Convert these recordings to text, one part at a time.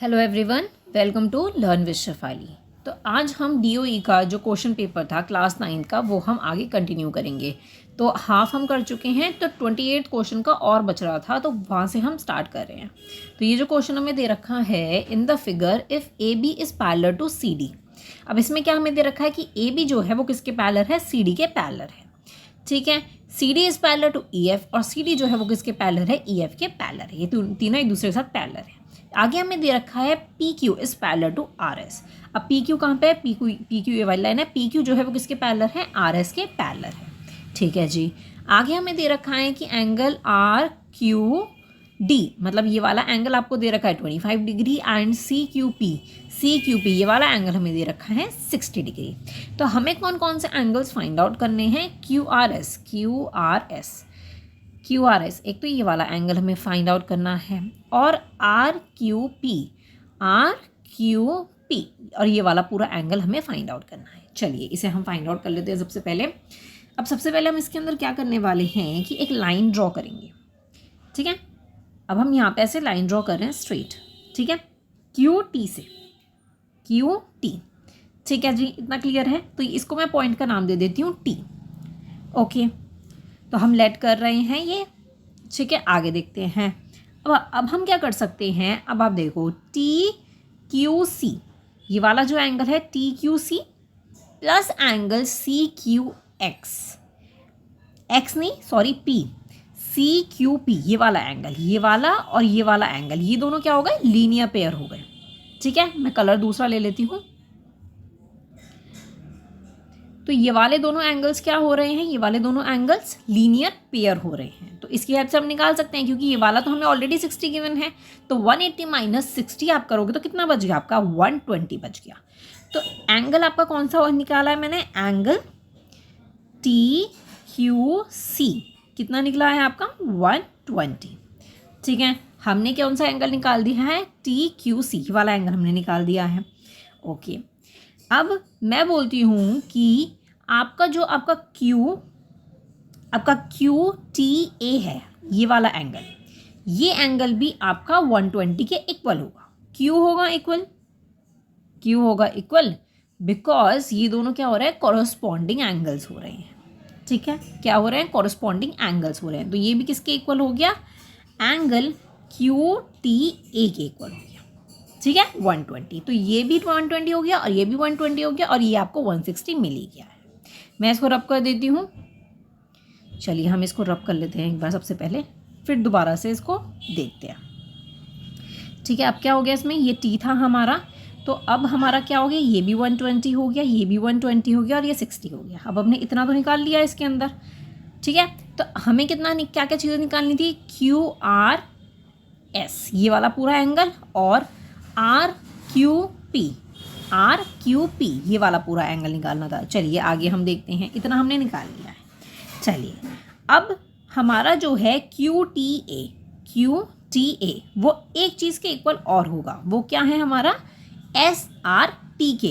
Hello everyone, welcome to learn with Shefali. तो आज हम डीओई का जो क्वेश्चन पेपर था क्लास 9 का वो हम आगे कंटिन्यू करेंगे। तो हाफ हम कर चुके हैं, तो 28 क्वेश्चन का और बच रहा था, तो वहाँ से हम स्टार्ट कर रहे हैं। तो ये जो क्वेश्चन हमें दे रखा है, in the figure if A B is parallel to C D. अब इसमें क्या हमें दे रखा है कि ए बी जो है वो किसके पैरेलल है, सी डी के पैरेलल है। ठीक है, C D is parallel to E F और सी डी जो है वो किसके पैरेलल है, ई एफ के पैरेलल है। ये तीनों एक दूसरे के साथ पैरेलल है। आगे हमें दे रखा है P Q is parallel to R S. अब पी क्यू कहाँ पे है, पी क्यू ये वाली लाइन है। पी क्यू जो है वो किसके पैरेलल है, आर एस के पैरेलल है। ठीक है जी। आगे हमें दे रखा है कि एंगल आर क्यू डी, मतलब ये वाला एंगल आपको दे रखा है 25 degree and C Q P ये वाला एंगल हमें दे रखा है 60 डिग्री। तो हमें कौन कौन से एंगल्स फाइंड आउट करने हैं, क्यू आर एस एक तो ये वाला एंगल हमें फाइंड आउट करना है, और आर क्यू पी और ये वाला पूरा एंगल हमें फाइंड आउट करना है। चलिए इसे हम फाइंड आउट कर लेते हैं सबसे पहले। अब सबसे पहले हम इसके अंदर क्या करने वाले हैं कि एक लाइन ड्रॉ करेंगे। ठीक है, अब हम यहाँ पे ऐसे लाइन ड्रॉ कर रहे हैं स्ट्रेट। ठीक है, क्यू टी से, क्यू टी। ठीक है जी, इतना क्लियर है। तो इसको मैं पॉइंट का नाम दे देती हूँ टी। ओके, तो हम लेट कर रहे हैं ये। ठीक है, आगे देखते हैं। अब हम क्या कर सकते हैं, अब आप देखो टी क्यू सी, ये वाला जो एंगल है T Q C plus angle C Q X नहीं sorry P, C Q P, ये वाला एंगल, ये वाला और ये वाला एंगल, ये दोनों क्या हो गए, लीनियर पेयर हो गए। ठीक है, मैं कलर दूसरा ले लेती हूँ। तो ये वाले दोनों एंगल्स क्या हो रहे हैं, ये वाले दोनों एंगल्स लीनियर पेयर हो रहे हैं। तो इसकी हेल्प से हम निकाल सकते हैं, क्योंकि ये वाला तो हमें ऑलरेडी 60 गिवन है। तो 180 माइनस 60 आप करोगे तो कितना बच गया आपका, 120 बच गया। तो एंगल आपका कौन सा निकाला है मैंने, एंगल टी क्यू सी कितना निकला है आपका, 120। ठीक है, हमने कौन सा एंगल निकाल दिया है, टी क्यू सी वाला एंगल हमने निकाल दिया है। ओके, अब मैं बोलती हूँ कि आपका क्यू टी ए है, ये वाला एंगल, ये एंगल भी आपका 120 के इक्वल होगा। क्यों होगा इक्वल, बिकॉज ये दोनों क्या हो रहा है, कॉरस्पॉन्डिंग एंगल्स हो रहे हैं। ठीक है, क्या हो रहे हैं, कॉरस्पॉन्डिंग एंगल्स हो रहे हैं। तो ये भी किसके इक्वल हो गया, एंगल क्यू टी ए के इक्वल हो गया। ठीक है, 120। तो ये भी 120 हो गया और ये भी 120 हो गया, और ये आपको 160 मिल ही गया है। मैं इसको रब कर देती हूँ। चलिए हम इसको रब कर लेते हैं एक बार सबसे पहले, फिर दोबारा से इसको देखते हैं। ठीक है, अब क्या हो गया इसमें, ये टी था हमारा, तो अब हमारा क्या हो गया, ये भी 120 हो गया, ये भी 120 हो गया, और ये 60 हो गया। अब हमने इतना तो निकाल लिया इसके अंदर। ठीक है, तो हमें क्या क्या चीज़ें निकालनी थी, क्यू आर एस ये वाला पूरा एंगल, और आर क्यू पी ये वाला पूरा एंगल निकालना था। चलिए आगे हम देखते हैं, इतना हमने निकाल लिया है। चलिए अब हमारा जो है क्यू टी ए वो एक चीज़ के इक्वल और होगा, वो क्या है हमारा, एस आर टी के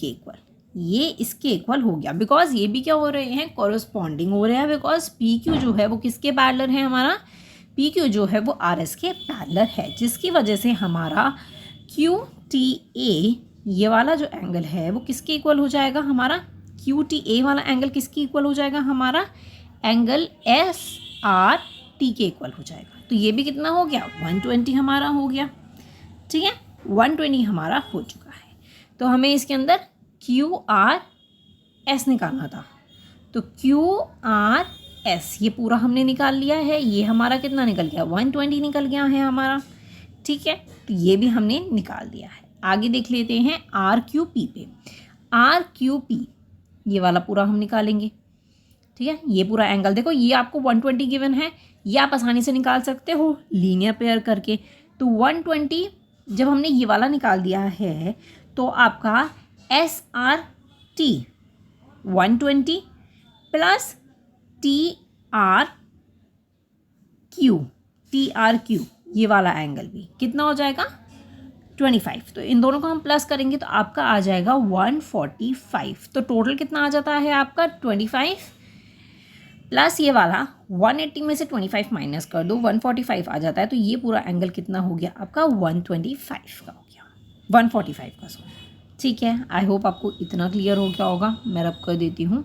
इक्वल, ये इसके इक्वल हो गया। बिकॉज ये भी क्या हो रहे हैं, कॉरस्पॉन्डिंग हो रहे हैं। बिकॉज पी क्यू जो है वो किसके पैरेलल है, हमारा पी क्यू जो है वो आर एस के पैरेलल है, जिसकी वजह से हमारा क्यू टी ए ये वाला जो एंगल है वो किसके इक्वल हो जाएगा, हमारा क्यू टी ए वाला एंगल किसके इक्वल हो जाएगा, हमारा एंगल एस आर टी के इक्वल हो जाएगा। तो ये भी कितना हो गया, 120 हमारा हो गया। ठीक है, 120 हमारा हो चुका है। तो हमें इसके अंदर क्यू आर एस निकालना था। तो क्यू आर एस ये पूरा हमने निकाल लिया है। ये हमारा कितना निकल गया, 120 निकल गया है हमारा। ठीक है, तो ये भी हमने निकाल दिया है। आगे देख लेते हैं आर क्यू पी पे। आर क्यू पी ये वाला पूरा हम निकालेंगे। ठीक है, ये पूरा एंगल देखो, ये आपको 120 गिवन है, ये आप आसानी से निकाल सकते हो लीनियर पेयर करके। तो 120 जब हमने ये वाला निकाल दिया है, तो आपका S R T 120 plus T R Q ये वाला एंगल भी कितना हो जाएगा, 25। तो इन दोनों को हम प्लस करेंगे तो आपका आ जाएगा 145। तो टोटल कितना आ जाता है आपका, 25 प्लस ये वाला 180 में से 25 माइनस कर दो, 145 आ जाता है, तो ये पूरा एंगल कितना हो गया आपका 125 का हो गया, 145 का सॉरी। ठीक है, आई होप आपको इतना क्लियर हो गया होगा। मैं रब कर देती हूँ।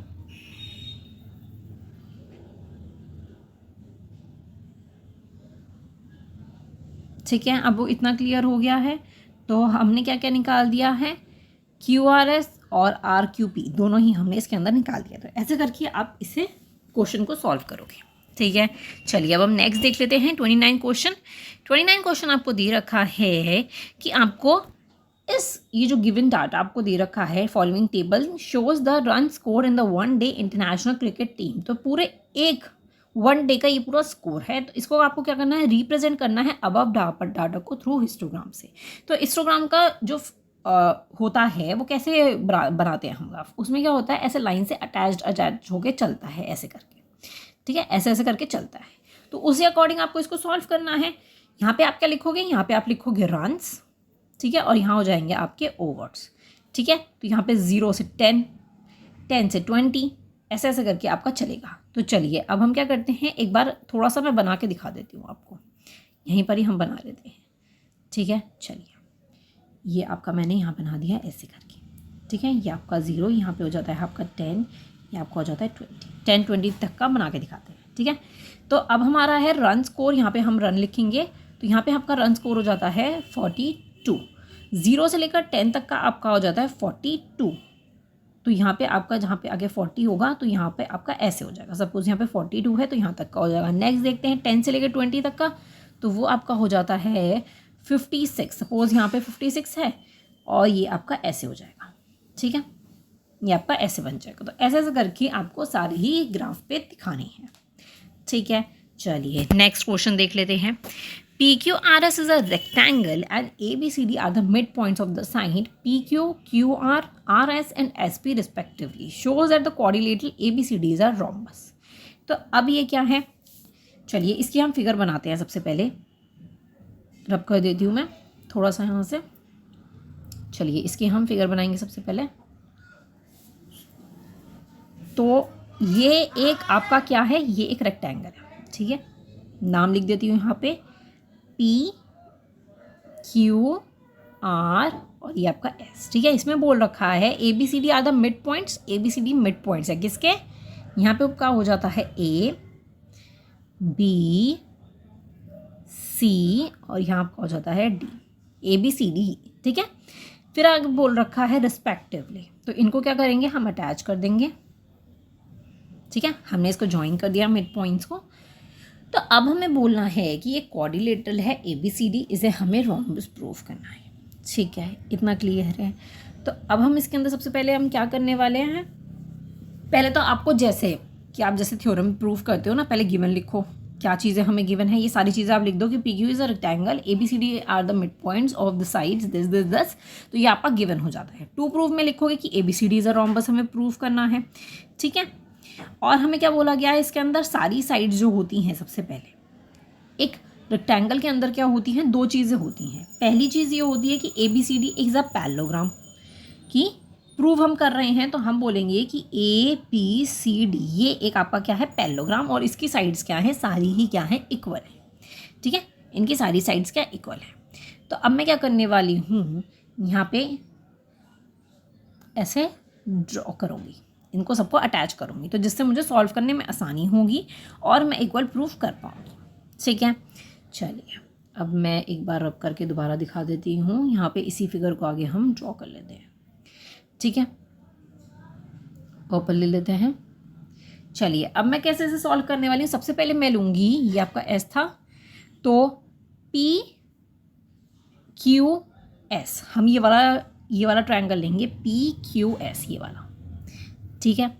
ठीक है, अब वो इतना क्लियर हो गया है, तो हमने क्या क्या निकाल दिया है, QRS और RQP दोनों ही हमने इसके अंदर निकाल दिया। तो ऐसे करके आप इसे क्वेश्चन को सॉल्व करोगे। ठीक है, चलिए अब हम नेक्स्ट देख लेते हैं 29 क्वेश्चन। 29 क्वेश्चन आपको दे रखा है कि आपको ये जो गिवन डाटा आपको दे रखा है, following table shows the run score in the one day international cricket team. तो पूरे एक वन डे का ये पूरा स्कोर है, तो इसको आपको क्या करना है, रिप्रेजेंट करना है अबव डाटा को थ्रू हिस्टोग्राम से। तो हिस्टोग्राम का जो होता है वो कैसे बनाते हैं हम ग्राफ, उसमें क्या होता है, ऐसे लाइन से अटैच होके चलता है ऐसे करके। ठीक है, ऐसे ऐसे करके चलता है, तो उसी अकॉर्डिंग आपको इसको सॉल्व करना है। यहाँ पे आप क्या लिखोगे, यहाँ पे आप लिखोगे रन्स, ठीक है, और यहाँ हो जाएंगे आपके ओवर्स। ठीक है, तो यहाँ पे 0 से 10, 10 से 20, ऐसे ऐसे करके आपका चलेगा। तो चलिए अब हम क्या करते हैं, एक बार थोड़ा सा मैं बना के दिखा देती हूँ आपको, यहीं पर ही हम बना लेते हैं। ठीक है, चलिए ये आपका मैंने यहाँ बना दिया ऐसे करके। ठीक है, ये आपका 0, यहाँ पे हो जाता है आपका 10, ये आपका हो जाता है 20, 10-20 तक का बना के दिखाते हैं। ठीक है, तो अब हमारा है रन स्कोर, यहाँ पे हम रन लिखेंगे, तो यहाँ पे आपका रन स्कोर हो जाता है 42। 0 से लेकर 10 तक का आपका हो जाता है 42। तो यहाँ पे आपका जहाँ पे आगे 40 होगा तो यहाँ पे आपका ऐसे हो जाएगा। सपोज यहाँ पे 42 है तो यहाँ तक का हो जाएगा। नेक्स्ट देखते हैं 10 से लेकर 20 तक का, तो वो आपका हो जाता है 56। सपोज यहाँ पे 56 है और ये आपका ऐसे हो जाएगा। ठीक है, ये आपका ऐसे बन जाएगा। तो ऐसे ऐसे करके आपको सारे ही ग्राफ पे दिखानी है। ठीक है, चलिए नेक्स्ट क्वेश्चन देख लेते हैं। PQRS is a rectangle and ABCD are the midpoints of the side PQ, QR, RS and SP respectively. Shows that the quadrilateral ABCDs are rhombus. तो अब ये क्या है, चलिए इसकी हम फिगर बनाते हैं। सबसे पहले रब कर देती हूँ मैं थोड़ा सा यहाँ से। चलिए इसकी हम फिगर बनाएंगे सबसे पहले। तो ये एक आपका क्या है, ये एक रेक्टेंगल है। ठीक है, नाम लिख देती हूँ यहाँ पे PQR और ये आपका S। ठीक है, इसमें बोल रखा है ABCD are the mid points. ABCD midpoints है किसके, यहाँ पे आपका हो जाता है A, B, C और यहाँ आपका हो जाता है D, ABCD। ठीक है, फिर आगे बोल रखा है रिस्पेक्टिवली, तो इनको क्या करेंगे, हम अटैच कर देंगे। ठीक है, हमने इसको ज्वाइन कर दिया मिड पॉइंट्स को। तो अब हमें बोलना है कि ये क्वाड्रिलेटरल है ABCD, इसे हमें रोम्बस प्रूफ करना है। ठीक है, इतना क्लियर है। तो अब हम इसके अंदर सबसे पहले हम क्या करने वाले हैं, पहले तो आपको जैसे कि आप जैसे थ्योरम प्रूफ करते हो ना, पहले गिवन लिखो, क्या चीज़ें हमें गिवन है, ये सारी चीज़ें आप लिख दो कि PQ is a rectangle, ABCD are the mid points of the sides this this this. तो ये आपका गिवन हो जाता है। टू प्रूफ में लिखोगे कि ABCD इज़ अ रोम्बस, हमें प्रूफ करना है। ठीक है, और हमें क्या बोला गया है इसके अंदर, सारी साइड्स जो होती हैं, सबसे पहले एक रेक्टेंगल के अंदर क्या होती हैं, दो चीज़ें होती हैं। पहली चीज़ ये होती है कि ABCD इज़ अ पैरेललोग्राम, कि प्रूव हम कर रहे हैं तो हम बोलेंगे कि ABCD ये एक आपका क्या है, पैरेललोग्राम, और इसकी साइड्स क्या है, सारी ही क्या है, इक्वल है। ठीक है, इनकी सारी साइड्स क्या इक्वल है। तो अब मैं क्या करने वाली हूँ, यहाँ पे ऐसे ड्रॉ करूँगी, इनको सबको अटैच करूँगी, तो जिससे मुझे सॉल्व करने में आसानी होगी और मैं इक्वल प्रूफ कर पाऊँगी। ठीक है, चलिए अब मैं एक बार रब करके दोबारा दिखा देती हूँ। यहाँ पे इसी फिगर को आगे हम ड्रॉ कर लेते हैं। ठीक है, पर्पल ले लेते हैं। चलिए अब मैं कैसे इसे सॉल्व करने वाली हूँ, सबसे पहले मैं लूँगी, ये आपका S था, तो PQS, हम ये वाला ट्रायंगल लेंगे, PQS ये वाला। ठीक है,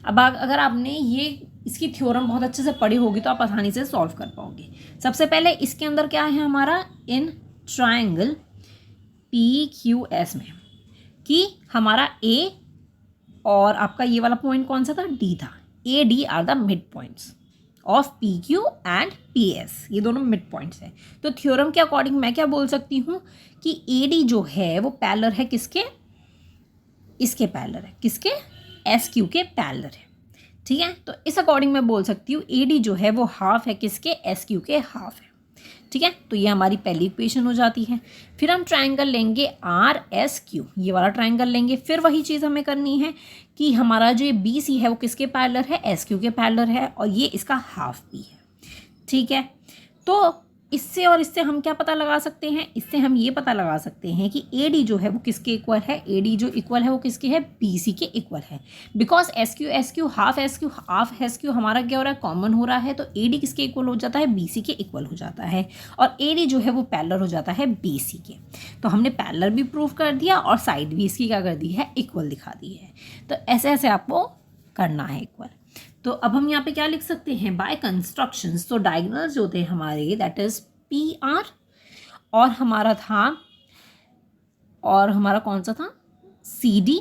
अब अगर आपने इसकी थ्योरम बहुत अच्छे से पढ़ी होगी तो आप आसानी से सॉल्व कर पाओगे। सबसे पहले इसके अंदर क्या है हमारा, इन ट्रायंगल PQS में, कि हमारा A और आपका ये वाला पॉइंट कौन सा था, D था। AD are the mid points of PQ and PS, ये दोनों मिड पॉइंट्स हैं। तो थ्योरम के अकॉर्डिंग मैं क्या बोल सकती हूँ कि AD जो है वो पैरेलल है किसके, इसके पैरेलल है, किसके, SQ के पैरेलल है। ठीक है, तो इस अकॉर्डिंग मैं बोल सकती हूँ AD जो है वो हाफ है किसके, SQ के हाफ है। ठीक है, तो ये हमारी पहली इक्वेशन हो जाती है। फिर हम ट्रायंगल लेंगे RSQ, ये वाला ट्रायंगल लेंगे। फिर वही चीज़ हमें करनी है कि हमारा जो ये BC है वो किसके पैरेलल है, SQ के पैरेलल है, और ये इसका हाफ भी है। ठीक है, तो इससे और इससे हम क्या पता लगा सकते हैं, इससे हम ये पता लगा सकते हैं कि AD जो है वो किसके इक्वल है, AD जो इक्वल है वो किसके है, BC के इक्वल है। बिकॉज SQ हाफ SQ हमारा क्या हो रहा है, कॉमन हो रहा है, तो AD किसके इक्वल हो जाता है, BC के इक्वल हो जाता है, और AD जो है वो पैरेलल हो जाता है BC के। तो हमने पैरेलल भी प्रूव कर दिया और साइड भी इसकी क्या कर दी है, इक्वल दिखा दी है। तो ऐसे ऐसे आपको करना है इक्वल। तो अब हम यहाँ पे क्या लिख सकते हैं, बाय कंस्ट्रक्शंस। तो डायगोनल्स जो थे हमारे दैट इज PR, और हमारा कौन सा था, CD,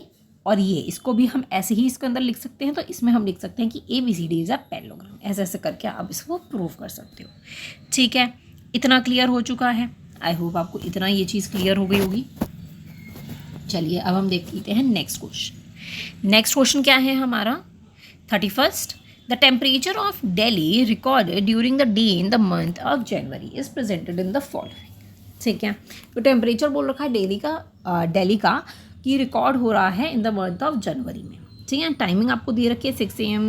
और ये इसको भी हम ऐसे ही इसके अंदर लिख सकते हैं। तो इसमें हम लिख सकते हैं कि ABCD इज अ पैरेललोग्राम। ऐसे ऐसे करके आप इसको प्रूव कर सकते हो। ठीक है, इतना क्लियर हो चुका है। आई होप आपको इतना ये चीज़ क्लियर हो गई होगी। चलिए अब हम देख लेते हैं नेक्स्ट क्वेश्चन। नेक्स्ट क्वेश्चन क्या है हमारा, 31st, the temperature of Delhi recorded during the day in the month of January is presented in the following। ठीक है, तो टेम्परेचर बोल रखा है दिल्ली का कि रिकॉर्ड हो रहा है in the month of January में। ठीक है, टाइमिंग आपको दे रखी है 6 AM,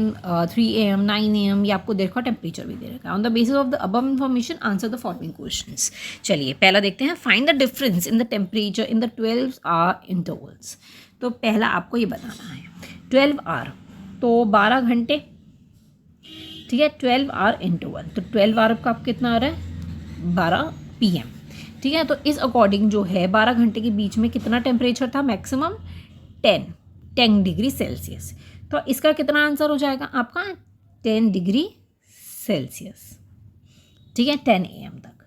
3 AM, 9 AM, ये आपको दे रखा है, टेम्परेचर भी दे रखा है। On the basis of the above information answer the following questions. चलिए पहला देखते हैं, find the difference in the temperature in the 12 hour intervals. तो पहला आपको ये बताना है 12 आवर, तो 12 घंटे। ठीक है, 12 आवर इंटरवल, तो 12 आवर का कितना आ रहा है, 12 PM। ठीक है, तो इस अकॉर्डिंग जो है 12 घंटे के बीच में कितना टेम्परेचर था, मैक्सिमम 10 डिग्री सेल्सियस। तो इसका कितना आंसर हो जाएगा आपका, 10 डिग्री सेल्सियस। ठीक है, 10 AM तक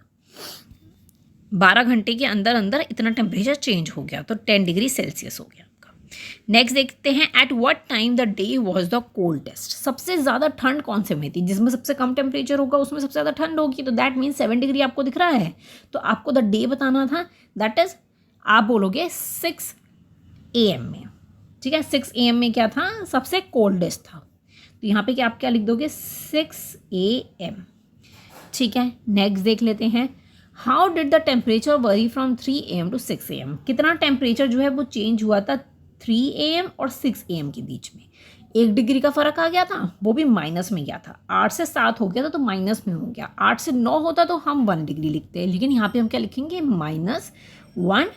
12 घंटे के अंदर अंदर इतना टेम्परेचर चेंज हो गया, तो 10 डिग्री सेल्सियस हो गया। नेक्स्ट देखते हैं, at what time the day was the coldest. सबसे ज़्यादा ठंड कौन से में थी, जिसमें सबसे कम टेम्परेचर होगा उसमें सबसे ज़्यादा ठंड होगी। तो दैट मीन्स 7 डिग्री आपको दिख रहा है, तो आपको द डे बताना था, दैट इज आप बोलोगे 6 AM में। ठीक है, 6 AM में क्या था, सबसे कोल्डेस्ट था, तो यहाँ पे क्या आप क्या लिख दोगे, 6 AM। ठीक है, नेक्स्ट देख लेते हैं, how did the temperature vary from 3 AM to 6 AM। कितना टेम्परेचर जो है वो चेंज हुआ था 3 AM और 6 AM के बीच में। 1 डिग्री का फ़र्क आ गया था, वो भी माइनस में गया था। 8 से 7 हो गया था तो माइनस में हो गया। 8 से 9 होता तो हम 1 डिग्री लिखते हैं, लेकिन यहाँ पे हम क्या लिखेंगे, -1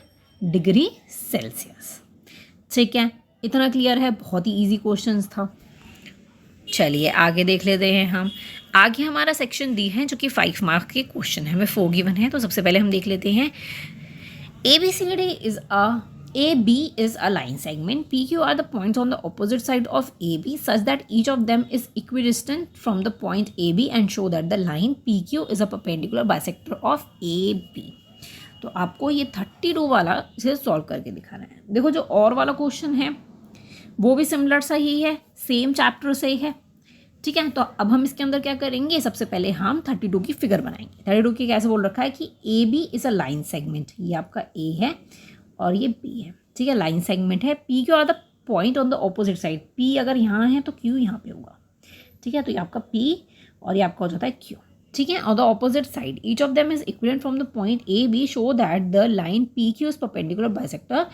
डिग्री सेल्सियस। ठीक है, इतना क्लियर है, बहुत ही ईजी क्वेश्चन था। चलिए आगे देख लेते हैं हम। आगे हमारा सेक्शन डी है जो कि 5 मार्क के क्वेश्चन है, हमें 4 गिवन है। तो सबसे पहले हम देख लेते हैं, AB is a line segment. PQ are the points on the opposite side of AB such that each of them is equidistant from the point AB and show that the line PQ is a perpendicular bisector of AB। तो आपको ये 32 वाला इसे solve करके दिखाना है। देखो जो और वाला क्वेश्चन है वो भी सिमिलर सा ही है, सेम चैप्टर से ही है। ठीक है, तो अब हम इसके अंदर क्या करेंगे, सबसे पहले हम 32 की फिगर बनाएंगे। 32 की कैसे बोल रखा है कि AB is a line segment, ये आपका A है और ये B है। ठीक है, लाइन सेगमेंट है। P Q R the point on the opposite side, P अगर यहाँ है तो Q यहाँ पे होगा। ठीक है, तो ये आपका P और ये आपका हो जाता है Q। ठीक है, और the opposite side each of them is equivalent from the point A B, show that the line P Q is perpendicular bisector.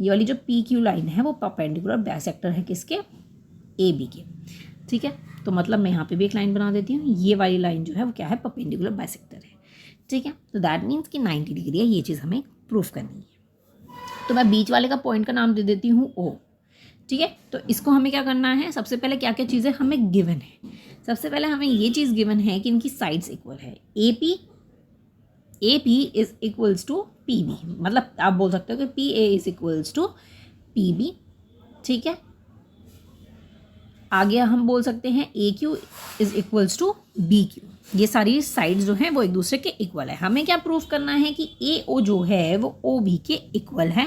ये वाली जो पी क्यू लाइन है वो परपेंडिकुलर बाइसेक्टर है किसके, ए बी के। ठीक है, तो मतलब मैं यहाँ पे भी एक लाइन बना देती हूँ, ये वाली लाइन जो है वो क्या है, परपेंडिकुलर बाइसेक्टर है। ठीक है, तो दैट मीन्स कि 90 डिग्री है, ये चीज़ हमें प्रूफ करनी है। तो मैं बीच वाले का पॉइंट का नाम दे देती हूँ O। ठीक है, तो इसको हमें क्या करना है, सबसे पहले क्या क्या चीज़ें हमें गिवन है। सबसे पहले हमें ये चीज़ गिवन है कि इनकी साइड्स इक्वल है। AP is equals to PB, मतलब आप बोल सकते हो कि PA is equals to PB। ठीक है, आगे हम बोल सकते हैं AQ is equals to BQ। ये सारी साइड्स जो हैं वो एक दूसरे के इक्वल है। हमें क्या प्रूफ करना है कि AO जो है वो OB के इक्वल है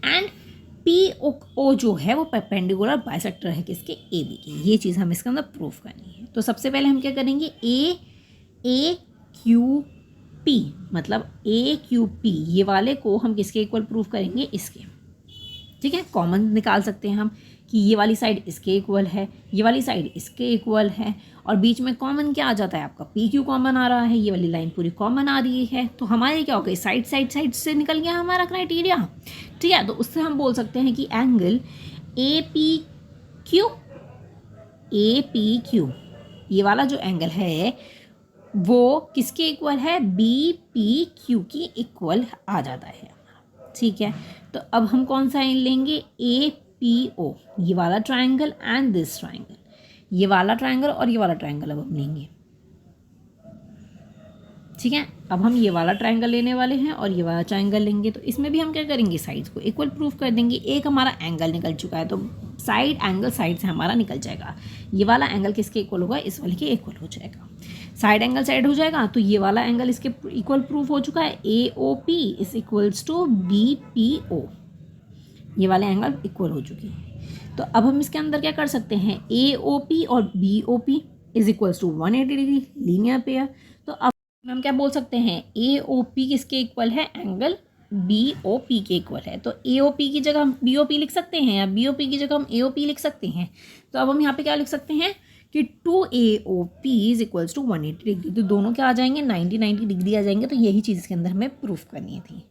एंड PO जो है वो परपेंडिकुलर बाइसेक्टर है किसके, AB के। ये चीज़ हमें इसके अंदर प्रूफ करनी है। तो सबसे पहले हम क्या करेंगे, AQP, मतलब AQP ये वाले को हम किसके इक्वल प्रूफ करेंगे, इसके। ठीक है, कॉमन निकाल सकते हैं हम कि ये वाली साइड इसके इक्वल है, ये वाली साइड इसके इक्वल है, और बीच में कॉमन क्या आ जाता है आपका पी क्यू कॉमन आ रहा है, ये वाली लाइन पूरी कॉमन आ रही है, तो हमारे क्या हो गई साइड से निकल गया हमारा क्राइटेरिया। ठीक है, तो उससे हम बोल सकते हैं कि एंगल ए पी क्यू ये वाला जो एंगल है वो किसके इक्वल है, बी पी क्यू की इक्वल आ जाता है। ठीक है, तो अब हम कौन सा लेंगे, ए पी ओ, ये वाला ट्राइंगल एंड दिस ट्राइंगल, ये वाला ट्राइंगल और ये वाला ट्राइंगल अब हम लेंगे। ठीक है, अब हम ये वाला ट्राइंगल लेने वाले हैं और ये वाला ट्राइंगल लेंगे, तो इसमें भी हम क्या करेंगे, साइड्स को इक्वल प्रूफ कर देंगे। एक हमारा एंगल निकल चुका है तो साइड एंगल साइड से हमारा निकल जाएगा, ये वाला एंगल किसके इक्वल होगा, इस वाले के इक्वल हो जाएगा, साइड एंगल साइड हो जाएगा, तो ये वाला एंगल इसके इक्वल प्रूफ हो चुका है, A O P is equals to B P O, ये वाले एंगल इक्वल हो चुके हैं। तो अब हम इसके अंदर क्या कर सकते हैं, ए ओ पी और B O P is equals to 180 degree linear pair. तो अब हम क्या बोल सकते हैं, ए ओ पी किसके इक्वल है, एंगल बी ओ पी के इक्वल है। तो ए ओ पी की जगह हम बी ओ पी लिख सकते हैं या बी ओ पी की जगह हम ए ओ पी लिख सकते हैं। तो अब हम यहाँ पे क्या लिख सकते हैं कि 2AOP is equals to 180 degree, तो दोनों क्या आ जाएंगे, 90 डिग्री आ जाएंगे। तो यही चीज़ इसके अंदर हमें प्रूफ करनी थी।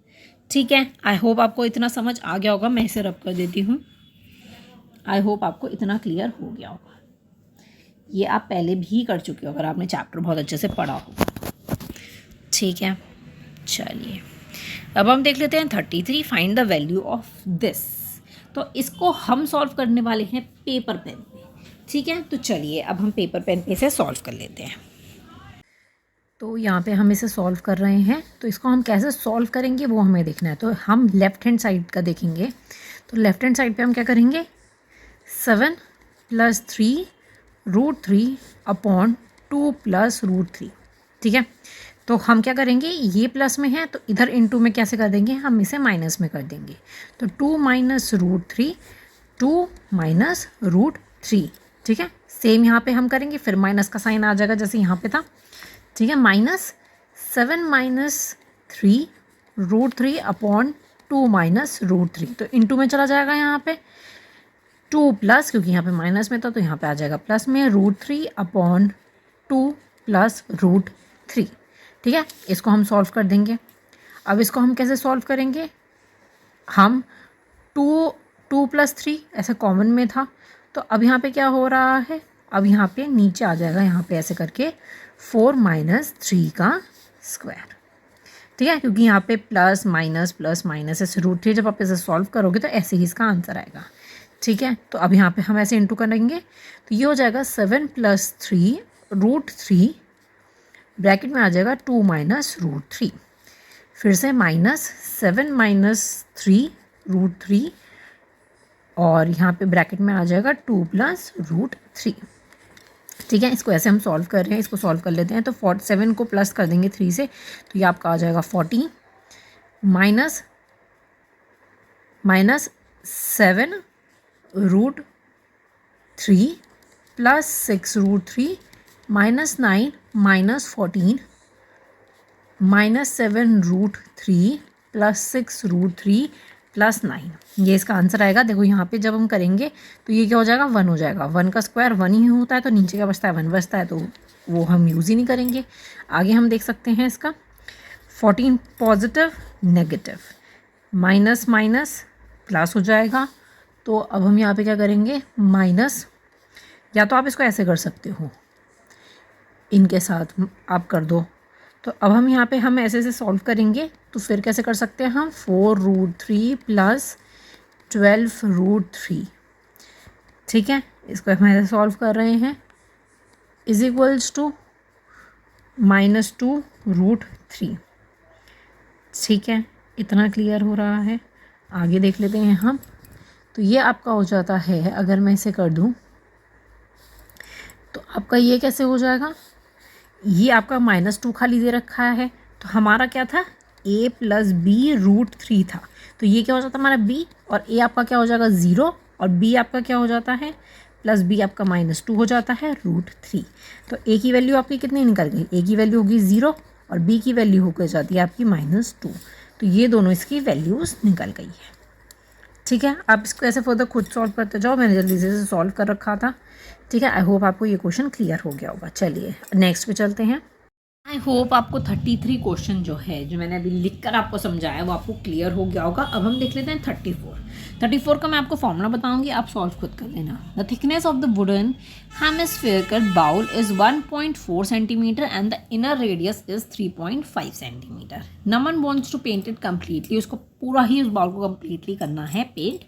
ठीक है, आई होप आपको इतना समझ आ गया होगा। मैं इसे रब कर देती हूँ, आई होप आपको इतना क्लियर हो गया होगा। ये आप पहले भी कर चुके हो अगर आपने चैप्टर बहुत अच्छे से पढ़ा होगा। ठीक है, चलिए अब हम देख लेते हैं 33, find the value of this. तो इसको हम सॉल्व करने वाले हैं पेपर पेन पे। ठीक है, तो चलिए अब हम पेपर पेन पे इसे सॉल्व कर लेते हैं। तो यहाँ पे हम इसे सॉल्व कर रहे हैं, तो इसको हम कैसे सॉल्व करेंगे वो हमें देखना है। तो हम लेफ़्ट हैंड साइड का देखेंगे। तो लेफ़्ट हैंड साइड पे हम क्या करेंगे, 7 + 3√3 अपॉन 2 + √3। ठीक है, तो हम क्या करेंगे, ये प्लस में है तो इधर इनटू में कैसे कर देंगे, हम इसे माइनस में कर देंगे। तो 2 - √3, 2 - √3। ठीक है, सेम यहाँ पे हम करेंगे, फिर माइनस का साइन आ जाएगा जैसे यहाँ पे था। ठीक है, -7 - 3√3 अपॉन 2 - √3, तो इनटू में चला जाएगा यहाँ पे 2 प्लस, क्योंकि यहाँ पे माइनस में था तो यहाँ पे आ जाएगा प्लस में, √3 अपॉन 2 + √3। ठीक है, इसको हम सॉल्व कर देंगे। अब इसको हम कैसे सॉल्व करेंगे, हम 2 + 3 ऐसे कॉमन में था, तो अब यहाँ पे क्या हो रहा है, अब यहाँ पे नीचे आ जाएगा, यहाँ पे ऐसे करके 4 - 3 का स्क्वायर। ठीक है, क्योंकि यहाँ पे प्लस माइनस ऐसे √3 जब आप इसे सॉल्व करोगे तो ऐसे ही इसका आंसर आएगा। ठीक है, तो अब यहाँ पे हम ऐसे इंटू करेंगे तो ये हो जाएगा 7 + 3√3, ब्रैकेट में आ जाएगा 2 - √3, फिर से -7 - 3√3, और यहाँ पे ब्रैकेट में आ जाएगा 2 + √3। ठीक है, इसको ऐसे हम सॉल्व कर रहे हैं, इसको सॉल्व कर लेते हैं। तो 7 को प्लस कर देंगे 3 से, तो ये आपका आ जाएगा 14 माइनस 7 √3 + 6√3 -9 -14 -7 √3 + 6√3 + 9, ये इसका आंसर आएगा। देखो यहाँ पे जब हम करेंगे तो ये क्या हो जाएगा, 1 हो जाएगा। 1 का स्क्वायर 1 ही होता है, तो नीचे क्या बचता है, 1 बचता है, तो वो हम यूज़ ही नहीं करेंगे। आगे हम देख सकते हैं इसका 14 positive negative minus minus plus हो जाएगा। तो अब हम यहाँ पे क्या करेंगे, माइनस, या तो आप इसको ऐसे कर सकते हो, इनके साथ आप कर दो। तो अब हम यहाँ पे हम ऐसे सॉल्व करेंगे, तो फिर कैसे कर सकते हैं हम, 4√3 + 12√3। ठीक है, इसको हम ऐसे सॉल्व कर रहे हैं, इज इक्वल्स टू -2√3। ठीक है, इतना क्लियर हो रहा है। आगे देख लेते हैं हम। तो ये आपका हो जाता है, अगर मैं इसे कर दूँ तो आपका ये कैसे हो जाएगा, ये आपका -2 खाली दे रखा है, तो हमारा क्या था, a + b√3 था, तो ये क्या हो जाता है हमारा b, और a आपका क्या हो जाएगा 0, और b आपका क्या हो जाता है, प्लस b आपका -2 हो जाता है √3। तो a की वैल्यू आपकी कितनी निकल गई, a की वैल्यू होगी 0 और b की वैल्यू होकर जाती है आपकी -2। तो ये दोनों इसकी वैल्यूज़ निकल गई है। ठीक है, आप इसको ऐसे फर्दर खुद सॉल्व करते जाओ, मैंने जल्दी से सॉल्व कर रखा था। ठीक है, आई होप आपको ये क्वेश्चन क्लियर हो गया होगा। चलिए नेक्स्ट पे चलते हैं। आई होप आपको 33 क्वेश्चन जो है, जो मैंने अभी लिख कर आपको समझाया, वो आपको क्लियर हो गया होगा। अब हम देख लेते हैं 34 का मैं आपको फॉर्मूला बताऊंगी, आप सॉल्व खुद कर लेना। The thickness of the wooden hemispherical bowl is 1.4 centimetre and the inner radius is 3.5 centimetre. Naman wants to paint it completely, उसको पूरा ही उस बाउल को कम्प्लीटली करना है पेंट।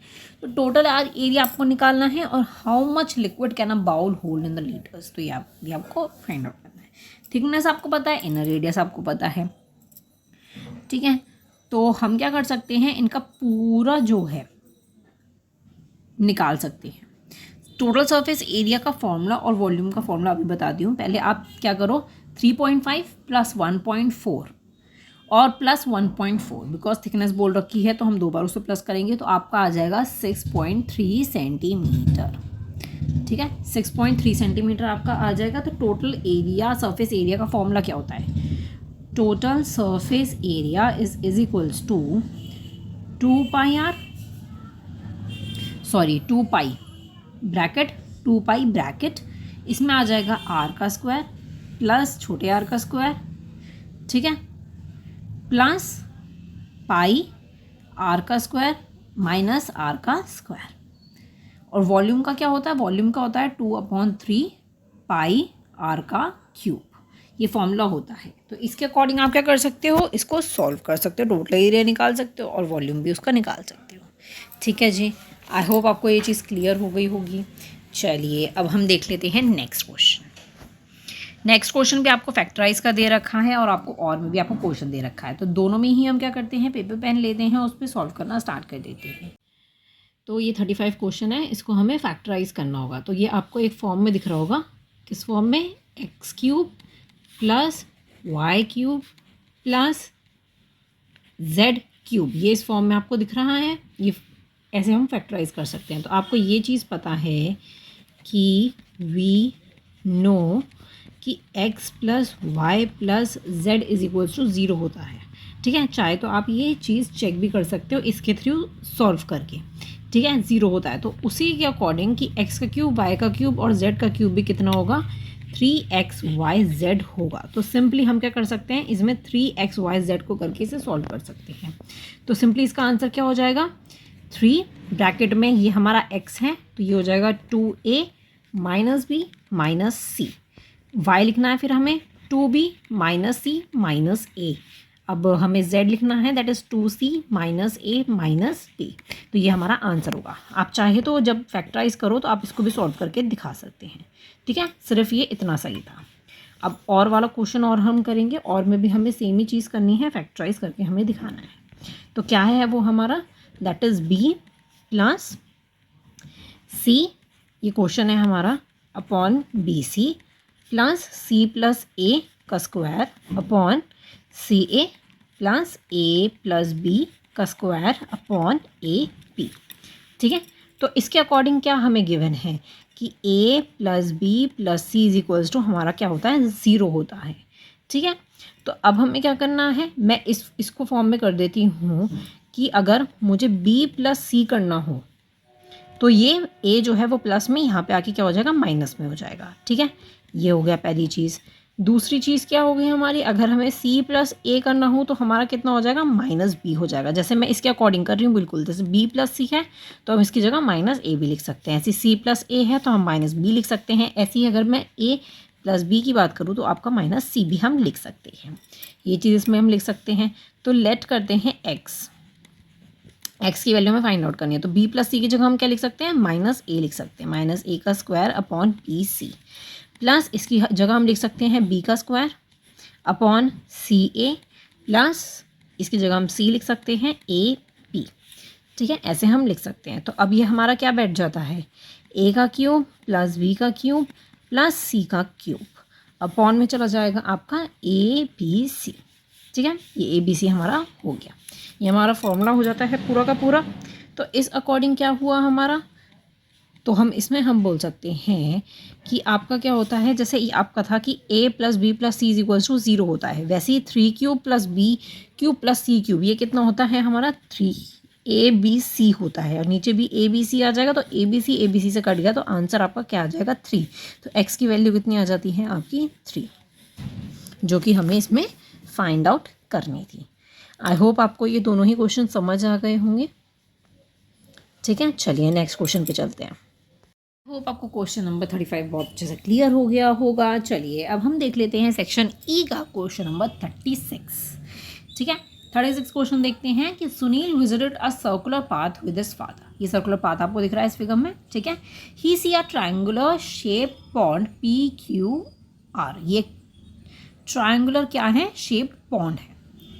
तो टोटल एरिया आपको निकालना है और how much liquid can a bowl hold in the litres, तो ये आपको फाइंड आउट करना है। थिकनेस आपको पता है, इनर रेडियस आपको पता है। ठीक है, तो हम क्या कर सकते हैं, इनका पूरा जो है निकाल सकते हैं। टोटल सरफेस एरिया का फॉर्मूला और वॉल्यूम का फॉर्मूला अभी बताती हूँ। पहले आप क्या करो, 3.5 प्लस 1.4 और प्लस 1.4, बिकॉज थिकनेस बोल रखी है तो हम 2 बार उससे प्लस करेंगे, तो आपका आ जाएगा 6.3 सेंटीमीटर। ठीक है, 6.3 सेंटीमीटर आपका आ जाएगा। तो टोटल एरिया, सरफेस एरिया का फॉर्मूला क्या होता है, total surface area is equals to 2 pi bracket 2 pi bracket, इसमें आ जाएगा आर का स्क्वायर प्लस छोटे आर का स्क्वायर, ठीक है, प्लस पाई आर का स्क्वायर माइनस आर का स्क्वायर। और वॉल्यूम का क्या होता है, वॉल्यूम का होता है 2/3 पाई आर का क्यूब। ये फॉर्मूला होता है। तो इसके अकॉर्डिंग आप क्या कर सकते हो, इसको सॉल्व कर सकते हो, टोटल एरिया निकाल सकते हो और वॉल्यूम भी उसका निकाल सकते हो। ठीक है जी, आई होप आपको ये चीज़ क्लियर हो गई होगी। चलिए अब हम देख लेते हैं नेक्स्ट क्वेश्चन। नेक्स्ट क्वेश्चन भी आपको फैक्टराइज का दे रखा है और आपको और में भी आपको क्वेश्चन दे रखा है। तो दोनों में ही हम क्या करते हैं, पेपर पेन लेते हैं, उस पर सॉल्व करना स्टार्ट कर देते हैं। तो ये 35 क्वेश्चन है, इसको हमें फैक्टराइज करना होगा। तो ये आपको एक फॉर्म में दिख रहा होगा, किस फॉर्म में, X cube plus Y cube plus Z cube, ये इस फॉर्म में आपको दिख रहा है। ये ऐसे हम फैक्टराइज कर सकते हैं। तो आपको ये चीज़ पता है कि वी नो कि x plus Y plus Z is equals to 0 होता है। ठीक है, चाहे तो आप ये चीज़ चेक भी कर सकते हो इसके थ्रू सॉल्व करके। ठीक है, 0 होता है तो उसी के अकॉर्डिंग कि x का क्यूब, y का क्यूब और z का क्यूब भी कितना होगा, 3xyz होगा। तो सिंपली हम क्या कर सकते हैं, इसमें 3xyz को करके इसे सॉल्व कर सकते हैं। तो सिंपली इसका आंसर क्या हो जाएगा, 3 ब्रैकेट में ये हमारा x है तो ये हो जाएगा 2a माइनस बी माइनस सी, y लिखना है फिर हमें 2b minus C minus a। अब हमें z लिखना है, that is 2c minus a minus b। तो ये हमारा आंसर होगा। आप चाहे तो जब फैक्टराइज करो तो आप इसको भी सॉल्व करके दिखा सकते हैं। ठीक है, सिर्फ ये इतना सही था। अब और वाला क्वेश्चन और हम करेंगे, और में भी हमें सेम ही चीज़ करनी है, फैक्टराइज करके हमें दिखाना है। तो क्या है वो हमारा, that is b plus c, ये क्वेश्चन है हमारा, upon B C plus c plus a का square upon C A plus a plus b का स्क्वायर अपॉन ए पी। ठीक है, तो इसके अकॉर्डिंग क्या हमें गिवन है कि a plus B plus C is equals to हमारा क्या होता है, 0 होता है। ठीक है, तो अब हमें क्या करना है, मैं इसको फॉर्म में कर देती हूँ कि अगर मुझे b प्लस सी करना हो तो ये a जो है वो प्लस में, यहाँ पे आके क्या हो जाएगा, माइनस में हो जाएगा। ठीक है, ये हो गया पहली चीज़। दूसरी चीज़ क्या हो गई हमारी, अगर हमें c प्लस a करना हो तो हमारा कितना हो जाएगा, माइनस b हो जाएगा। जैसे मैं इसके अकॉर्डिंग कर रही हूँ, बिल्कुल जैसे b प्लस सी है तो हम इसकी जगह माइनस a भी लिख सकते हैं। ऐसे c प्लस a है तो हम माइनस b लिख सकते हैं। ऐसे ही अगर मैं a प्लस b की बात करूँ तो आपका माइनस c भी हम लिख सकते हैं। ये चीज़ इसमें हम लिख सकते हैं। तो लेट करते हैं x की वैल्यू में फाइंड आउट करनी है। तो b प्लस सी की जगह हम क्या लिख सकते हैं, माइनस a लिख सकते हैं, माइनस a का square upon B C, plus इसकी जगह हम लिख सकते हैं b का square upon C A, plus इसकी जगह हम c लिख सकते हैं a p। ठीक है, ऐसे हम लिख सकते हैं। तो अब ये हमारा क्या बैठ जाता है, a का क्यूब प्लस b का क्यूब प्लस c का क्यूब अपॉन में चला जाएगा आपका a b c। ठीक है, ये a b c हमारा हो गया। ये हमारा फॉर्मूला हो जाता है पूरा का पूरा। तो इस अकॉर्डिंग क्या हुआ हमारा, तो हम इसमें हम बोल सकते हैं कि आपका क्या होता है, जैसे ये आपका था कि a plus B plus C is equals to 0 होता है, वैसे ही 3 cube plus B cube plus C cube ये कितना होता है हमारा, 3 ए बी सी होता है और नीचे भी ए बी सी आ जाएगा, तो ए बी सी से कट गया तो आंसर आपका क्या आ जाएगा 3। तो एक्स की वैल्यू कितनी आ जाती है आपकी 3, जो कि हमें इसमें फाइंड आउट करनी थी। आई होप आपको ये दोनों ही क्वेश्चन समझ आ गए होंगे। ठीक है, चलिए नेक्स्ट क्वेश्चन पे चलते हैं। होप आपको क्वेश्चन नंबर 35 बहुत अच्छे से क्लियर हो गया होगा। चलिए अब हम देख लेते हैं सेक्शन ई का क्वेश्चन नंबर 36। ठीक है, 36 क्वेश्चन देखते हैं कि Sunil visited a circular path with his father. ये सर्कुलर पाथ आपको दिख रहा है इस फिगर में। ठीक है, he see a triangular shape pond PQR। ये ट्रायंगुलर क्या है, शेप पॉन्ड है।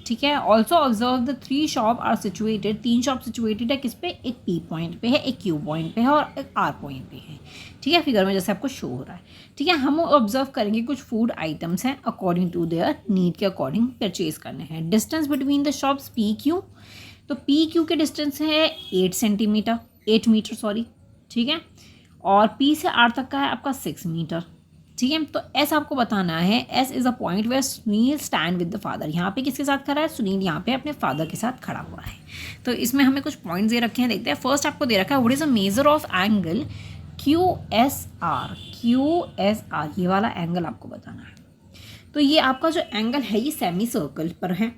ठीक है, also observe the 3 shop are situated. 3 shop situated है किस पे, एक P पॉइंट पे है, एक Q पॉइंट पे है और एक R पॉइंट पे है। ठीक है, फिगर में जैसे आपको शो हो रहा है। ठीक है, हम ऑब्जर्व करेंगे कुछ फूड आइटम्स हैं अकॉर्डिंग टू देयर नीड के अकॉर्डिंग परचेज करने हैं। Distance between the shops PQ, तो PQ के डिस्टेंस है 8 मीटर सॉरी। ठीक है, और P से R तक का है आपका 6 मीटर। ठीक है, तो एस आपको बताना है, S is a point where Sunil stand with the father. यहाँ पे किसके साथ खड़ा है, सुनील यहाँ पे अपने फादर के साथ खड़ा हुआ है। तो इसमें हमें कुछ पॉइंट्स दे रखे हैं, देखते हैं। फर्स्ट आपको दे रखा है what is a measure of angle QSR। ये वाला एंगल आपको बताना है। तो ये आपका जो एंगल है ये सेमी सर्कल पर है।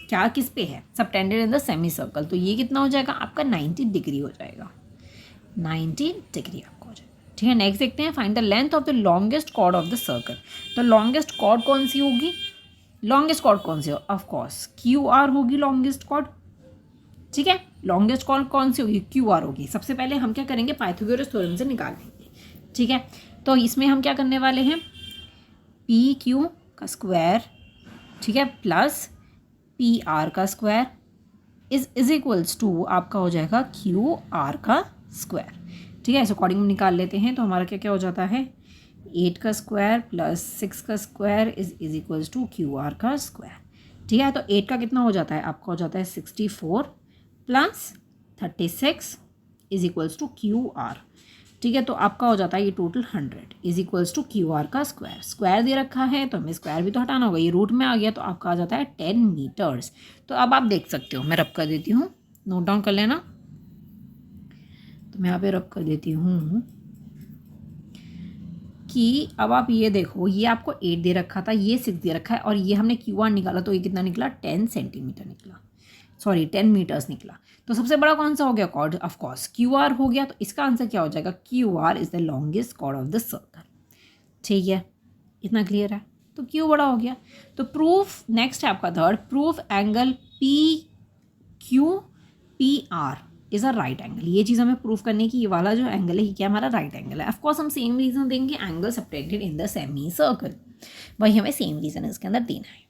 क्या किस पे है, subtended in the semi circle. तो ये कितना हो जाएगा आपका 90 डिग्री हो जाएगा, 90 डिग्री आपको हो जाएगा। ठीक है, नेक्स्ट देखते हैं, find the length of the longest chord of the circle. तो लॉन्गेस्ट कॉर्ड कौन सी होगी, लॉन्गेस्ट कॉर्ड कौन सी हो, ऑफ कोर्स QR होगी लॉन्गेस्ट कॉर्ड। ठीक है, लॉन्गेस्ट कॉर्ड कौन सी होगी, QR होगी। सबसे पहले हम क्या करेंगे, पाइथागोरस थ्योरम से निकाल लेंगे। ठीक है, तो इसमें हम क्या करने वाले हैं, PQ का स्क्वायर, ठीक है, प्लस PR का स्क्वायर इज इक्वल्स टू आपका हो जाएगा QR का स्क्वायर। ठीक है, इस अकॉर्डिंग निकाल लेते हैं। तो हमारा क्या क्या हो जाता है, 8 का स्क्वायर प्लस 6 का square is equals to QR का स्क्वायर। ठीक है, तो 8 का कितना हो जाता है, आपका हो जाता है 64 plus 36 is equals to QR। ठीक है, तो आपका हो जाता है ये total 100 is equals to QR का स्क्वायर। स्क्वायर दे रखा है तो हमें स्क्वायर भी तो हटाना होगा, ये रूट में आ गया तो आपका आ जाता है 10 मीटर्स। तो अब आप देख सकते हो, मैं रब कर देती हूँ, नोट डाउन कर लेना। तो मैं यहाँ पे रब कर देती हूँ कि अब आप ये देखो, ये आपको 8 दे रखा था, ये 6 दे रखा है और ये हमने QR निकाला तो ये कितना निकला, 10 सेंटीमीटर निकला, सॉरी 10 मीटर्स निकला। तो सबसे बड़ा कौन सा हो गया कॉर्ड, ऑफ कोर्स QR हो गया। तो इसका आंसर क्या हो जाएगा, QR is the longest chord of the circle. ठीक है, इतना क्लियर है, तो Q बड़ा हो गया। तो प्रूफ नेक्स्ट है आपका third, proof angle PQPR is a right angle. ये चीज़ हमें प्रूफ करने की, ये वाला जो एंगल है ये क्या हमारा राइट एंगल है। ऑफकोर्स हम सेम रीजन देंगे, angle subtended in the semi circle, वही हमें सेम रीजन इसके अंदर देना है।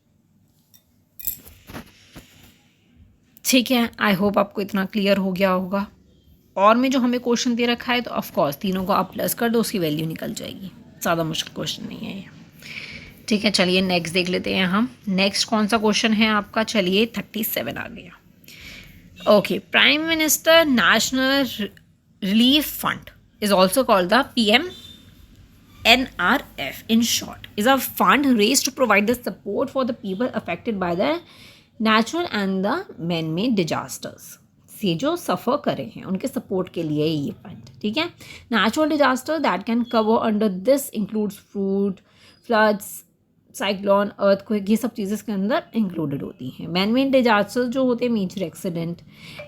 ठीक है, आई होप आपको इतना क्लियर हो गया होगा। और में जो हमें क्वेश्चन दे रखा है तो ऑफकोर्स तीनों को आप प्लस कर दो, उसकी वैल्यू निकल जाएगी, ज़्यादा मुश्किल क्वेश्चन नहीं है ये। ठीक है, चलिए नेक्स्ट देख लेते हैं हम। नेक्स्ट कौन सा क्वेश्चन है आपका, चलिए 37 आ गया। Okay, prime minister national relief fund is also called the PMNRF in short is a fund raised to provide the support for the people affected by the natural and the man-made disasters। से जो सफ़र करे हैं उनके support के लिए ये fund. ठीक है, natural disaster that can cover under this includes fluid, floods, cyclone, earthquake, ये सब चीज़ें इसके अंदर इंक्लूडेड होती हैं। मैन-मेड डिजास्टर्स जो होते हैं, major accident,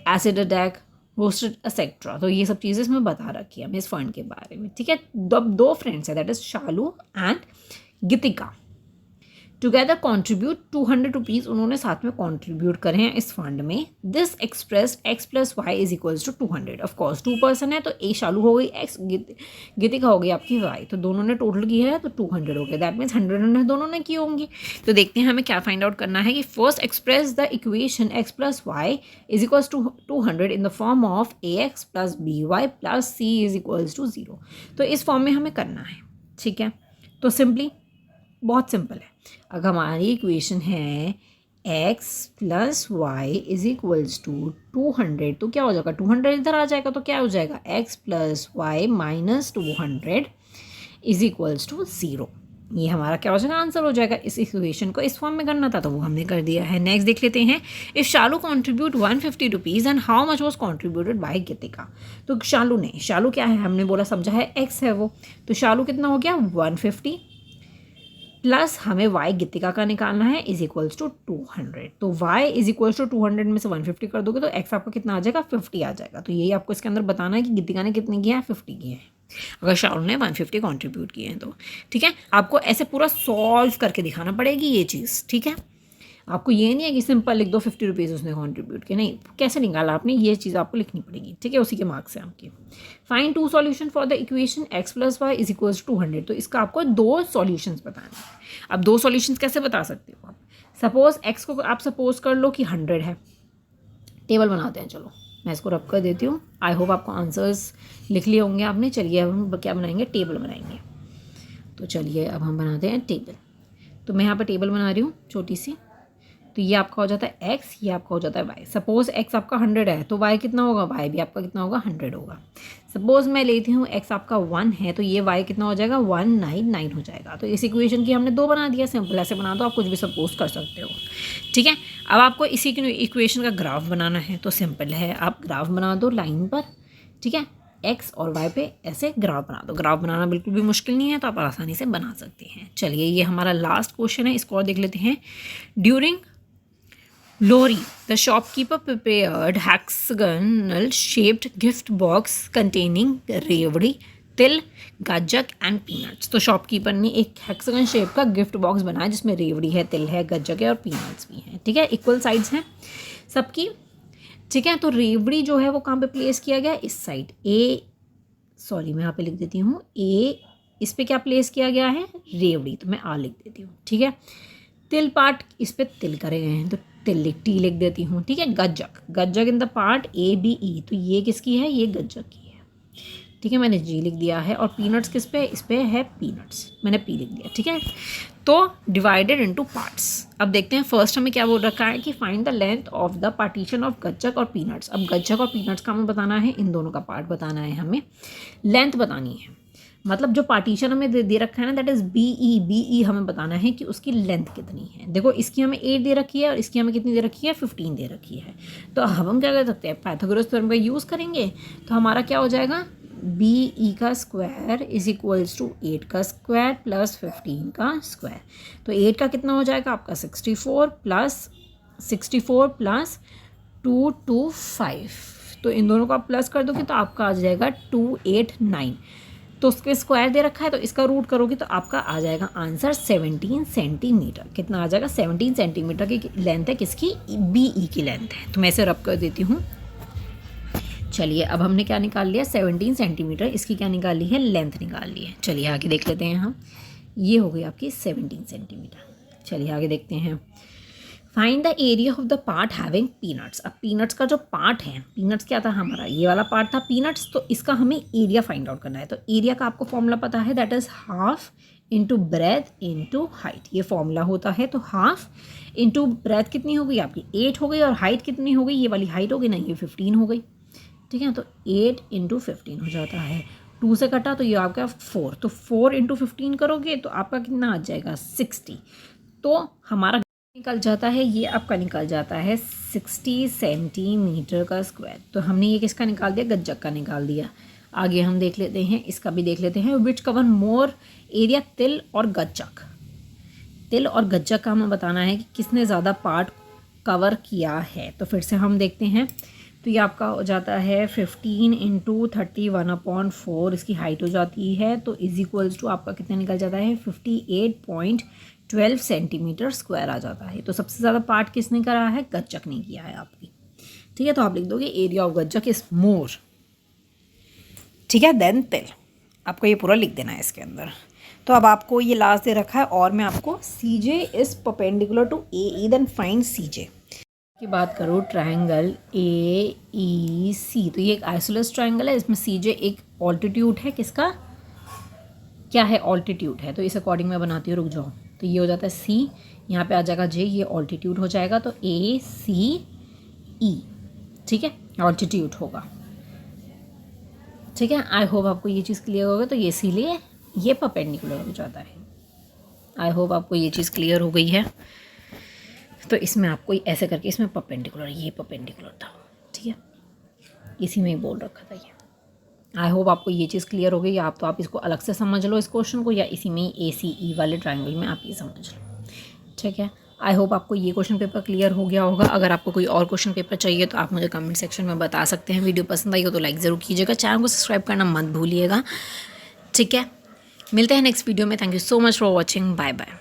acid attack, roasted etcetera, तो ये सब चीज़ें इसमें बता रखी है हमें इस फंड के बारे में। ठीक है, दो फ्रेंड्स हैं, that is Shalu and Geetika, together contribute 200 rupees उन्होंने साथ में कॉन्ट्रीब्यूट करे हैं इस फंड में। This express x + y is equals to 200। Of course 2 person है तो ए शालू हो गई, x गीतिका हो गई आपकी y, तो दोनों ने टोटल किया है तो 200 हो गया। दैट मीन्स 100 दोनों ने की होंगी। तो देखते हैं हमें क्या फाइंड आउट करना है कि first express the equation x + y is equals to 200 in the form of ax + by + c is equals to 0। तो इस फॉर्म में हमें करना है। ठीक है, तो सिंपली बहुत सिंपल है। अगर हमारी इक्वेशन है x + y is equals to 200, तो क्या हो जाएगा, 200 इधर आ जाएगा तो क्या हो जाएगा, x + y - 200 is equals to 0। ये हमारा क्या हो जाएगा, आंसर हो जाएगा। इस इक्वेशन को इस फॉर्म में करना था तो वो हमने कर दिया है। नेक्स्ट देख लेते हैं, if Shalu contribute 150 rupees and how much was contributed by Geetika. तो शालू क्या है, हमने बोला समझा है एक्स है वो, तो शालू कितना हो गया 150 प्लस हमें y गीतिका का निकालना है इज इक्वल्स टू 200। तो y इज इक्वल्स टू 200 में से 150 कर दोगे तो x आपका कितना आ जाएगा 50 आ जाएगा। तो यही आपको इसके अंदर बताना है कि गीतिका ने कितने किया है 50 किए हैं, अगर शालू ने 150 कॉन्ट्रीब्यूट किए हैं तो। ठीक है, आपको ऐसे पूरा सॉल्व करके दिखाना पड़ेगी ये चीज़। ठीक है, आपको ये नहीं है कि सिंपल लिख दो 50 रुपीज़ उसने कॉन्ट्रीब्यूट किया, नहीं, कैसे निकाला आपने ये चीज़ आपको लिखनी पड़ेगी। ठीक है, उसी के मार्क्स हैं आपके। Find 2 solution for the equation x plus Y is equals to 200। तो इसका आपको 2 सॉल्यूशंस बताने हैं। अब 2 सॉल्यूशंस कैसे बता सकते हो आप, सपोज x को आप सपोज कर लो कि 100 है। टेबल बनाते हैं, चलो मैं इसको रब कर देती हूँ। आई होप आपको आंसर्स लिख लिए होंगे आपने। चलिए अब हम क्या बनाएंगे, टेबल बनाएंगे। तो चलिए अब हम बनाते हैं टेबल। तो मैं यहाँ पर टेबल बना रही हूँ छोटी सी। तो ये आपका हो जाता है x, ये आपका हो जाता है y। सपोज़ x आपका 100 है तो y कितना होगा, y भी आपका कितना होगा 100 होगा। सपोज़ मैं लेती हूँ x आपका 1 है तो ये y कितना हो जाएगा 199 हो जाएगा। तो इस इक्वेशन की हमने 2 बना दिया। सिंपल ऐसे बना दो, आप कुछ भी सपोज कर सकते हो। ठीक है, अब आपको इसी इक्वेशन का ग्राफ बनाना है तो सिंपल है, आप ग्राफ बना दो लाइन पर। ठीक है, x और y पे ऐसे ग्राफ बना दो। ग्राफ बनाना बिल्कुल भी मुश्किल नहीं है, तो आप आसानी से बना सकते हैं। चलिए ये हमारा लास्ट क्वेश्चन है, इसको और देख लेते हैं। During Lori, the shopkeeper prepared hexagonal shaped gift box containing रेवड़ी, तिल, गज्जक एंड पीनट्स। तो शॉपकीपर ने एक हेक्सागन शेप का गिफ्ट बॉक्स बनाया जिसमें रेवड़ी है, तिल है, गज्जक है और पीनट्स भी हैं। ठीक है, इक्वल साइड्स हैं सबकी। ठीक है, तो रेवड़ी जो है वो कहाँ पे प्लेस किया गया, इस साइड मैं यहाँ पे लिख देती हूँ ए, इस पे क्या प्लेस किया गया है रेवड़ी, तो मैं आ लिख देती हूँ। ठीक है, तिल पार्ट इस पे तिल करे गए हैं तो टी लिख देती हूँ। ठीक है, गज्जक in the part A B E, तो ये किसकी है, ये गज्जक की है। ठीक है, मैंने जी लिख दिया है। और पीनट्स किस पे, इस पे है पीनट्स, मैंने पी लिख दिया। ठीक है, तो डिवाइडेड इनटू पार्ट्स। अब देखते हैं फर्स्ट हमें क्या बोल रखा है कि find the length of the partition of गज्जक और पीनट्स। अब गज्जक और पीनट्स का हमें बताना है, इन दोनों का पार्ट बताना है, हमें लेंथ बतानी है। मतलब जो पार्टीशन हमें दे रखा है ना, दैट इज़ बी ई हमें बताना है कि उसकी लेंथ कितनी है। देखो इसकी हमें 8 दे रखी है और इसकी हमें कितनी दे रखी है 15 दे रखी है। तो अब हम क्या कर सकते हैं, पाइथागोरस थ्योरम का यूज़ करेंगे। तो हमारा क्या हो जाएगा, बी ई का स्क्वायर इज इक्वल्स टू 8 का स्क्वायर प्लस 15 का स्क्वायर। तो 8 का कितना हो जाएगा आपका 64 प्लस 225। तो इन दोनों का प्लस कर दोगे तो आपका आ जाएगा 289। तो उसके स्क्वायर दे रखा है तो इसका रूट करोगे तो आपका आ जाएगा आंसर 17 सेंटीमीटर। कितना आ जाएगा 17 सेंटीमीटर की लेंथ है, किसकी, बी ई की लेंथ है। तो मैं इसे रब कर देती हूँ। चलिए अब हमने क्या निकाल लिया 17 सेंटीमीटर, इसकी क्या निकाल ली है, लेंथ निकाल ली है। चलिए आगे देख लेते हैं हम, ये हो गई आपकी 17 सेंटीमीटर। चलिए आगे देखते हैं, find the area of the part having peanuts. अब पीनट्स का जो पार्ट है, पीनट्स क्या था हमारा, ये वाला पार्ट था पीनट्स, तो इसका हमें एरिया फाइंड आउट करना है। तो एरिया का आपको फॉर्मूला पता है, that is half into breadth into height, ये फॉर्मूला होता है। तो हाफ इंटू ब्रेथ कितनी हो गई आपकी 8 हो गई, और हाइट कितनी हो गई, ये वाली हाइट हो गई ना, ये 15 हो गई। ठीक है, तो 8 इंटू 15 हो जाता है, 2 से कटा तो ये आपका 4, तो 4 इंटू 15 करोगे तो आपका कितना आ जाएगा 60। तो हमारा निकल जाता है, ये आपका निकल जाता है 60 सेंटीमीटर का स्क्वायर। तो हमने ये किसका निकाल दिया, गज्जक का निकाल दिया। आगे हम देख लेते हैं, इसका भी देख लेते हैं, विच कवर मोर एरिया, तिल और गज्जक। तिल और गज्जक का हमें बताना है कि किसने ज़्यादा पार्ट कवर किया है। तो फिर से हम देखते हैं, तो ये आपका हो जाता है 15 इंटू 31/4, इसकी हाइट हो जाती है। तो इज इक्वल्स टू आपका कितना निकल जाता है 58.12 सेंटीमीटर स्क्वायर आ जाता है। तो सबसे ज़्यादा पार्ट किसने करा है, गज्जक ने किया है आपकी। ठीक है, तो आप लिख दोगे एरिया ऑफ गज्जक इज मोर, ठीक है, देन तिल। आपको ये पूरा लिख देना है इसके अंदर। तो अब आपको ये लास्ट दे रखा है, और मैं आपको C J is perpendicular to A E, then find C J की बात करूँ, ट्रायंगल ए ई सी, तो ये एक आइसोलेस ट्रायंगल है, इसमें सी जे एक ऑल्टीट्यूड है, किसका, क्या है, ऑल्टीट्यूड है। तो इस अकॉर्डिंग मैं बनाती हूँ, रुक जाओ। तो ये हो जाता है सी, यहाँ पे आ जाएगा जे, ये ऑल्टीट्यूड हो जाएगा, तो ए सी ई, ठीक है, ऑल्टीट्यूड होगा। ठीक है, आई होप आपको ये चीज़ क्लियर होगा। तो ये इसीलिए ये परपेंडिकुलर हो जाता है। आई होप आपको ये चीज़ क्लियर हो गई है। तो इसमें आपको ऐसे करके इसमें परपेंडिकुलर, ये परपेंडिकुलर था, ठीक है, इसी में ही बोल रखा था ये। आई होप आपको ये चीज़ क्लियर हो गई। आप तो आप इसको अलग से समझ लो इस क्वेश्चन को, या इसी में ही ACE वाले ट्रायंगल में आप ये समझ लो, ठीक है। आई होप आपको ये क्वेश्चन पेपर क्लियर हो गया होगा। अगर आपको कोई और क्वेश्चन पेपर चाहिए तो आप मुझे कमेंट सेक्शन में बता सकते हैं। वीडियो पसंद आई हो तो लाइक ज़रूर कीजिएगा, चैनल को सब्सक्राइब करना मत भूलिएगा, ठीक है। मिलते हैं नेक्स्ट वीडियो में। Thank you so much for watching, bye bye.